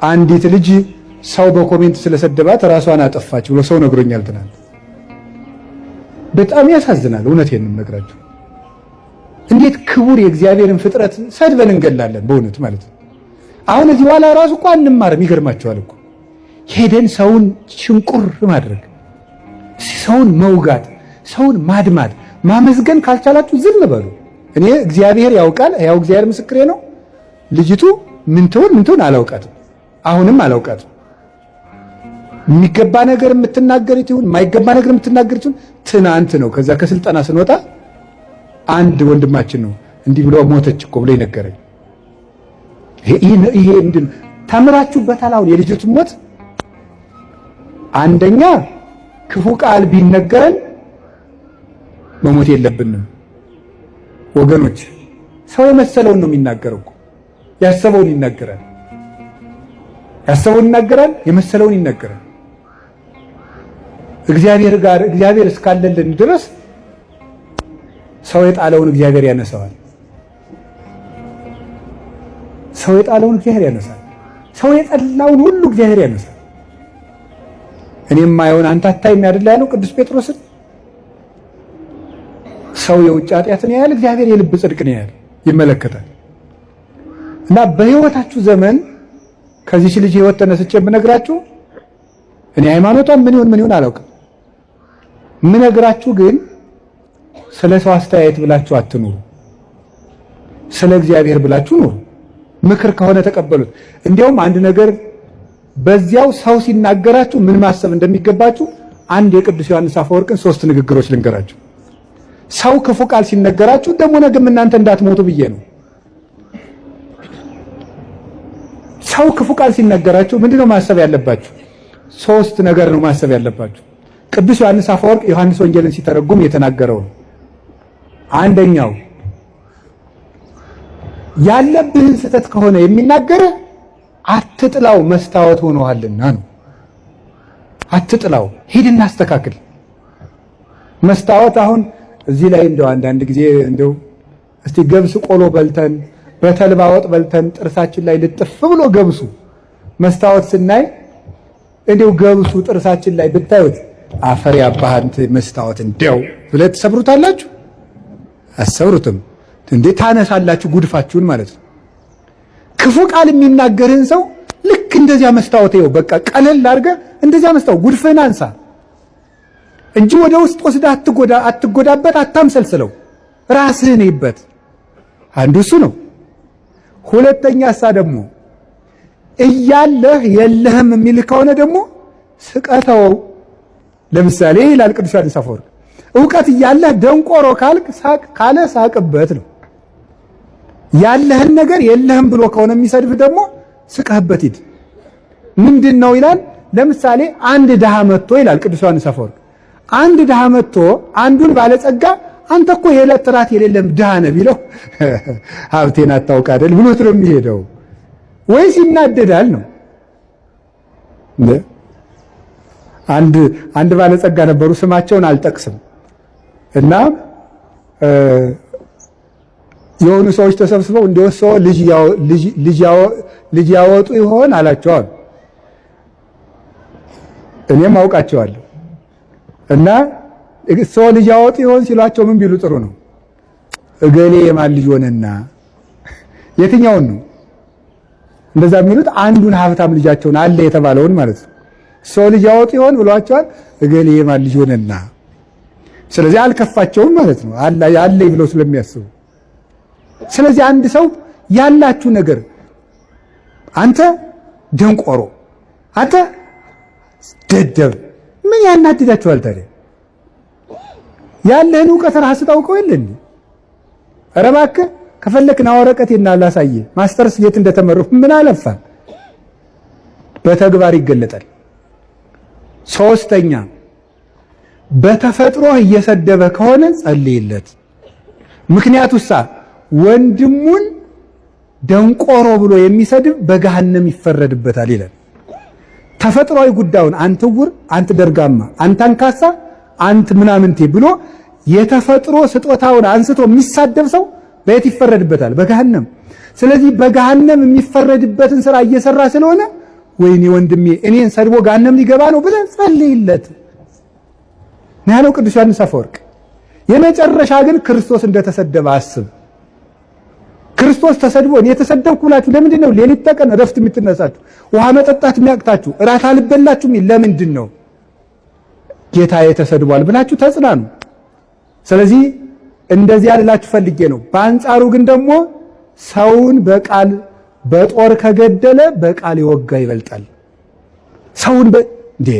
አንዲት ልጅ ሰው በኮሜንት ስለሰደባት ራሷን አጠፋች ብሎ ሰው ነግሮኛል ትናንት። በጣም ያሳዝናል። እውነቴን ነው የምነግራችሁ። እንዴት ክቡር የእግዚአብሔርን ፍጥረት ሰድበን እንገላለን በእውነት ማለት ነው። አሁን እዚህ በኋላ ራሱ እኮ አንማርም። ይገርማቸዋል እኮ ሄደን ሰውን ሽንቁር ማድረግ፣ ሰውን መውጋት፣ ሰውን ማድማት፣ ማመስገን ካልቻላችሁ ዝም በሉ። እኔ እግዚአብሔር ያውቃል፣ ያው እግዚአብሔር ምስክሬ ነው። ልጅቱ ምን ትሆን አላውቃትም። አሁንም አላውቃትም። የሚገባ ነገር የምትናገር ይሁን የማይገባ ነገር የምትናገር ይሁን ትናንት ነው ከዛ ከስልጠና ስንወጣ አንድ ወንድማችን ነው እንዲህ ብሎ ሞተች እኮ ብሎ ይነገረኝ። ይሄ እንድን ተምራችሁበታል። አሁን የልጅቱ ሞት አንደኛ ክፉ ቃል ቢነገረን መሞት የለብንም ወገኖች። ሰው የመሰለውን ነው የሚናገረው እኮ ያሰበውን ይናገራል። የመሰለውን ይናገራል። እግዚአብሔር እስካለልን ድረስ ሰው የጣለውን እግዚአብሔር ያነሳዋል። ሰው የጠላውን ሁሉ እግዚአብሔር ያነሳል። እኔም ማየውን አንተ አታይም አይደል ያለው ቅዱስ ጴጥሮስን። ሰው የውጭ ኃጢአትን ያያል፣ እግዚአብሔር የልብ ጽድቅን ያያል፣ ይመለከታል። እና በህይወታችሁ ዘመን ከዚህ ልጅ ህይወት ተነስቼ ብነግራችሁ እኔ ሃይማኖቷን ምን ይሁን አላውቅም። ምነግራችሁ ግን ስለ ሰው አስተያየት ብላችሁ አትኑሩ። ስለ እግዚአብሔር ብላችሁ ኑሩ። ምክር ከሆነ ተቀበሉት። እንዲያውም አንድ ነገር በዚያው ሰው ሲናገራችሁ ምን ማሰብ እንደሚገባችሁ አንድ የቅዱስ ዮሐንስ አፈወርቅን 3 ንግግሮች ልንገራችሁ። ሰው ክፉ ቃል ሲነገራችሁ ደግሞ ነገም እናንተ እንዳትሞቱ ብዬ ነው። ሰው ክፉ ቃል ሲነገራችሁ ምንድነው ማሰብ ያለባችሁ? 3 ነገር ነው ማሰብ ያለባችሁ። ቅዱስ ዮሐንስ አፈወርቅ ዮሐንስ ወንጌልን ሲተረጉም የተናገረው ነው። አንደኛው ያለብህን ስህተት ከሆነ የሚናገርህ አትጥላው፣ መስታወት ሆነዋልና ነው። አትጥላው፣ ሂድና አስተካክል። መስታወት አሁን እዚህ ላይ እንደው አንዳንድ ጊዜ እንደው እስቲ ገብስ ቆሎ በልተን በተልባ ወጥ በልተን ጥርሳችን ላይ ልጥፍ ብሎ ገብሱ መስታወት ስናይ እንደው ገብሱ ጥርሳችን ላይ ብታዩት አፈር ያባህንት መስታወት እንደው ብለ ተሰብሩታላችሁ። አሰብሩትም እንዴ ታነሳላችሁ ጉድፋችሁን ማለት ነው። ክፉ ቃል የሚናገርን ሰው ልክ እንደዚያ መስታወት ይኸው በቃ ቀለል አድርገህ እንደዚያ መስታወት ጉድፍህን አንሳ እንጂ ወደ ውስጥ ወስደህ አትጎዳበት፣ አታምሰልስለው፣ ራስህን ይበት። አንዱ እሱ ነው። ሁለተኛ ደግሞ እያለህ የለህም የሚል ከሆነ ደግሞ ስቀተው። ለምሳሌ ይላል ቅዱስ ዮሐንስ አፈወርቅ ዕውቀት እያለህ ደንቆሮ ካልክ ካለ ሳቅበት ነው። ያለህን ነገር የለህም ብሎ ከሆነ የሚሰድፍ ደግሞ ስቀህበት ሂድ። ምንድነው ይላል? ለምሳሌ አንድ ድሃ መጥቶ ይላል ቅዱስ ዮሐንስ አፈወርቅ አንድ ድሃ መጥቶ አንዱን ባለጸጋ አንተ እኮ የዕለት ራት የሌለም ድሃ ነህ ቢለው ሀብቴን አታውቅ አይደል ብሎት ነው የሚሄደው ወይስ ይናደዳል ነው? አንድ ባለጸጋ ነበሩ፣ ስማቸውን አልጠቅስም። እና የሆኑ ሰዎች ተሰብስበው እንደወሰው ልጅ ያወጡ ይሆን አላቸው። እኔም አውቃቸዋለሁ። እና ሰው ልጅ ያወጡ ይሆን ሲሏቸው ምን ቢሉ ጥሩ ነው? እገሌ የማን ልጅ ሆነና? የትኛውን ነው እንደዛ የሚሉት? አንዱን ሀብታም ልጃቸውን አለ የተባለውን ማለት ነው። ሰው ልጅ ያወጡ ይሆን ብሏቸዋል። እገሌ የማን ልጅ ሆነና? ስለዚህ አልከፋቸውም ማለት ነው አለኝ ብለው ስለሚያስቡ። ስለዚህ አንድ ሰው ያላችሁ ነገር አንተ ደንቆሮ፣ አንተ ደደብ ምን ያናድዳችኋል ታዲያ? ያለህን ዕውቀት ራስህ ታውቀው የለ እንዴ? ኧረ እባክህ ከፈለክና ወረቀቴና ላሳየህ ማስተርስ የት እንደተመረኩ ምን አለፋ። በተግባር ይገለጣል። 3ኛ በተፈጥሮ እየሰደበ ከሆነ ጸልይለት። ምክንያቱሳ ወንድሙን ደንቆሮ ብሎ የሚሰድብ በገሃነም ይፈረድበታል ይላል። ተፈጥሯዊ ጉዳዩን አንተ ዕውር፣ አንተ ደርጋማ፣ አንተ አንካሳ፣ አንተ ምናምንቴ ብሎ የተፈጥሮ ስጦታውን አንስቶ የሚሳደብ ሰው በየት ይፈረድበታል? በገሃነም። ስለዚህ በገሃነም የሚፈረድበትን ስራ እየሰራ ስለሆነ ወይኔ ወንድሜ እኔን ሰድቦ ገሃነም ሊገባ ነው ብለህ ጸልይለት ነው ያለው ቅዱስ ዮሐንስ አፈወርቅ። የመጨረሻ ግን ክርስቶስ እንደተሰደበ አስብ። ክርስቶስ ተሰድቦ እኔ የተሰደብኩ ብላችሁ ለምንድን ነው ሌሊት ተቀን እረፍት የምትነሳችሁ? ውሃ መጠጣት የሚያቅታችሁ? እራት አልበላችሁም? ለምንድን ነው? ጌታዬ ተሰድቧል ብላችሁ ተጽናኑ። ስለዚህ እንደዚህ ያልላችሁ ፈልጌ ነው። በአንጻሩ ግን ደግሞ ሰውን በቃል በጦር ከገደለ በቃል የወጋ ይበልጣል። ሰውን እንዴ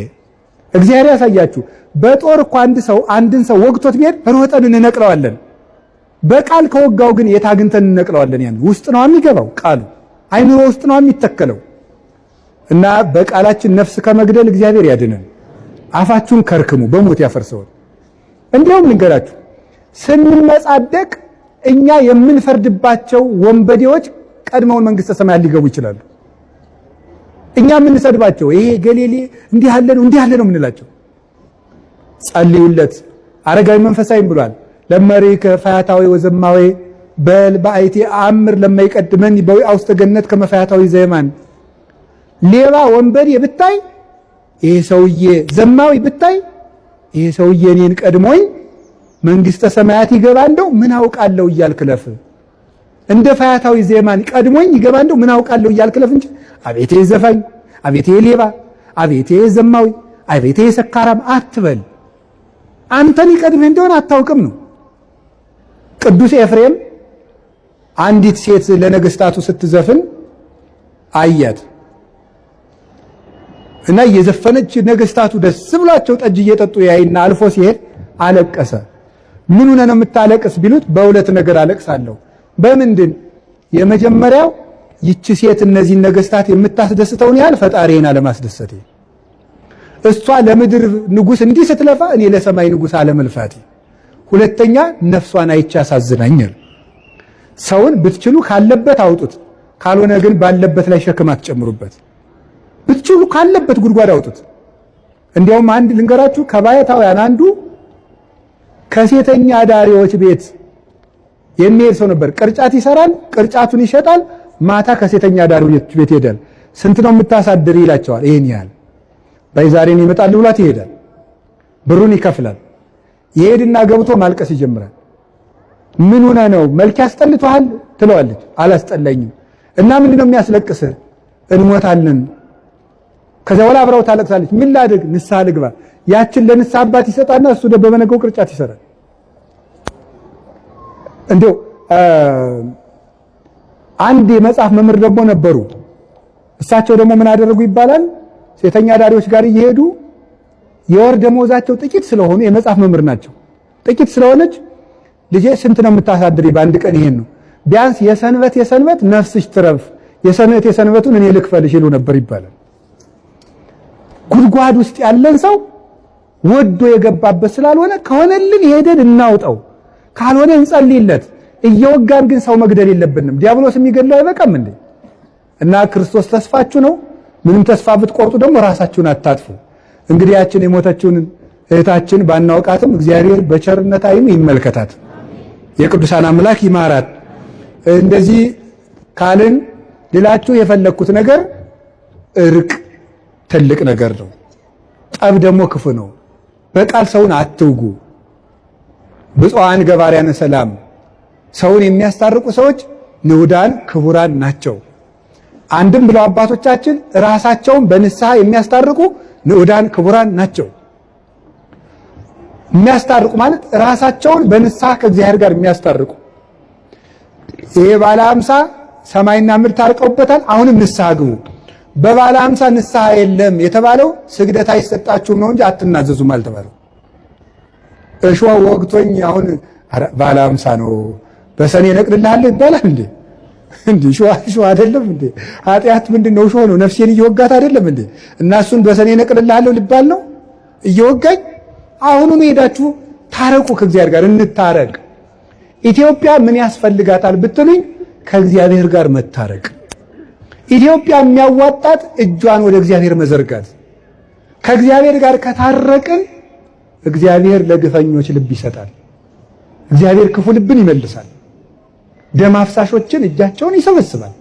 እግዚአብሔር ያሳያችሁ። በጦር እኮ አንድን ሰው ወግቶት ቢሄድ ሮጠን እንነቅለዋለን። በቃል ከወጋው ግን የት አግኝተን እንነቅለዋለን? ያን ውስጥ ነው የሚገባው ቃሉ፣ አይምሮ ውስጥ ነው የሚተከለው። እና በቃላችን ነፍስ ከመግደል እግዚአብሔር ያድነን። አፋችሁን ከርክሙ በሞት ያፈርሰዋል። እንዲያውም ልንገራችሁ፣ ስንመጻደቅ እኛ የምንፈርድባቸው ወንበዴዎች ቀድመውን መንግስተ ሰማያት ሊገቡ ይችላሉ። እኛ የምንሰድባቸው ይሄ ገሌሌ እንዲህ ያለ ነው የምንላቸው። ጸልዩለት። አረጋዊ መንፈሳዊም ብሏል ለመሪከ ፈያታዊ ወዘማዊ በል በአይቲ አምር ለማይቀድመን በውስተ ገነት ከመፈያታዊ ዘየማን። ሌባ ወንበዴ ብታይ ይሄ ሰውዬ ዘማዊ ብታይ ይሄ ሰውዬ እኔን ቀድሞኝ መንግስተ ሰማያት ይገባ እንደው ምን አውቃለሁ እያልክ ለፍ። እንደ ፈያታዊ ዘየማን ቀድሞኝ ይገባ እንደው ምን አውቃለሁ እያልክ ለፍ እንጂ አቤቴ ዘፋኝ፣ አቤቴ ሌባ፣ አቤቴ ዘማዊ፣ አቤቴ ሰካራም አትበል። አንተን ይቀድምህ እንደሆነ አታውቅም ነው። ቅዱስ ኤፍሬም አንዲት ሴት ለነገስታቱ ስትዘፍን አያት እና እየዘፈነች ነገስታቱ ደስ ብሏቸው ጠጅ እየጠጡ ያይና አልፎ ሲሄድ አለቀሰ። ምን ሆነ ነው የምታለቅስ ቢሉት በሁለት ነገር አለቅሳለሁ። በምንድን? የመጀመሪያው ይቺ ሴት እነዚህን ነገስታት የምታስደስተውን ያህል ፈጣሪዬን አለማስደሰቴ፣ እሷ ለምድር ንጉስ እንዲህ ስትለፋ እኔ ለሰማይ ንጉስ አለመልፋቴ። ሁለተኛ ነፍሷን አይቻ ያሳዝናኛል። ሰውን ብትችሉ ካለበት አውጡት፣ ካልሆነ ግን ባለበት ላይ ሸክም አትጨምሩበት። ብትችሉ ካለበት ጉድጓድ አውጡት። እንዲያውም አንድ ልንገራችሁ፣ ከባይታውያን አንዱ ከሴተኛ ዳሪዎች ቤት የሚሄድ ሰው ነበር። ቅርጫት ይሰራል፣ ቅርጫቱን ይሸጣል፣ ማታ ከሴተኛ ዳሪዎች ቤት ይሄዳል። ስንት ነው የምታሳድር ይላቸዋል። ይሄን ያህል ባይዛሬን ይመጣል ብሏት ይሄዳል። ብሩን ይከፍላል። ይሄድና ገብቶ ማልቀስ ይጀምራል። ምን ሆነ ነው መልክ ያስጠልቷል ትለዋለች። አላስጠላኝም። እና ምንድነው የሚያስለቅስህ? እንሞታለን። ከዛ በኋላ አብራው ታለቅሳለች። ምን ላድርግ? ንስሐ ልግባ። ያችን ለንስሐ አባት ይሰጣና እሱ በመነገው ቅርጫት ይሰራል። እንደው አንድ የመጽሐፍ መምህር ደግሞ ነበሩ። እሳቸው ደግሞ ምን አደረጉ ይባላል? ሴተኛ ዳሪዎች ጋር እየሄዱ የወር ደመወዛቸው ጥቂት ስለሆኑ የመጽሐፍ መምህር ናቸው። ጥቂት ስለሆነች ልጄ ስንት ነው የምታሳድሪ? በአንድ ቀን ይሄን ነው። ቢያንስ የሰንበት ነፍስሽ ትረፍ፣ የሰንበቱን እኔ ልክፈልሽ ይሉ ነበር ይባላል። ጉድጓድ ውስጥ ያለን ሰው ወዶ የገባበት ስላልሆነ ከሆነልን ሄደን እናውጣው፣ ካልሆነ እንጸልይለት። እየወጋን ግን ሰው መግደል የለብንም። ዲያብሎስ የሚገድለው አይበቃም እንዴ? እና ክርስቶስ ተስፋችሁ ነው። ምንም ተስፋ ብትቆርጡ ደግሞ ራሳችሁን አታጥፉ። እንግዲህ ያችን የሞተችውን እህታችን ባናውቃትም እግዚአብሔር በቸርነት ዓይኑ ይመልከታት፣ የቅዱሳን አምላክ ይማራት። እንደዚህ ካልን ሌላችሁ የፈለኩት ነገር እርቅ ትልቅ ነገር ነው። ጠብ ደግሞ ክፉ ነው። በቃል ሰውን አትውጉ። ብፁዓን ገባርያነ ሰላም፣ ሰውን የሚያስታርቁ ሰዎች ንዑዳን ክቡራን ናቸው። አንድም ብለው አባቶቻችን ራሳቸውን በንስሐ የሚያስታርቁ ንዑዳን ክቡራን ናቸው። የሚያስታርቁ ማለት ራሳቸውን በንስሐ ከእግዚአብሔር ጋር የሚያስታርቁ። ይሄ ባለ 50 ሰማይና ምድር ታርቀውበታል። አሁንም ንስሐ ግቡ። በባለ 50 ንስሐ የለም የተባለው ስግደት አይሰጣችሁም ነው እንጂ አትናዘዙም አልተባለው። እሾህ ወግቶኝ አሁን ባለ 50 ነው በሰኔ ነቅልልሃለሁ ይባላል እንዴ? እንዴ ሾህ አይደለም እንዴ? ኃጢአት ምንድነው? ሾህ ነው። ነፍሴን እየወጋት አይደለም እንዴ? እና እሱን በሰኔ ነቅልልሃለሁ ሊባል ነው እየወጋኝ። አሁኑን ሄዳችሁ ታረቁ፣ ከእግዚአብሔር ጋር እንታረቅ። ኢትዮጵያ ምን ያስፈልጋታል ብትሉኝ ከእግዚአብሔር ጋር መታረቅ። ኢትዮጵያ የሚያዋጣት እጇን ወደ እግዚአብሔር መዘርጋት። ከእግዚአብሔር ጋር ከታረቅን እግዚአብሔር ለግፈኞች ልብ ይሰጣል። እግዚአብሔር ክፉ ልብን ይመልሳል። ደም አፍሳሾችን እጃቸውን ይሰበስባል።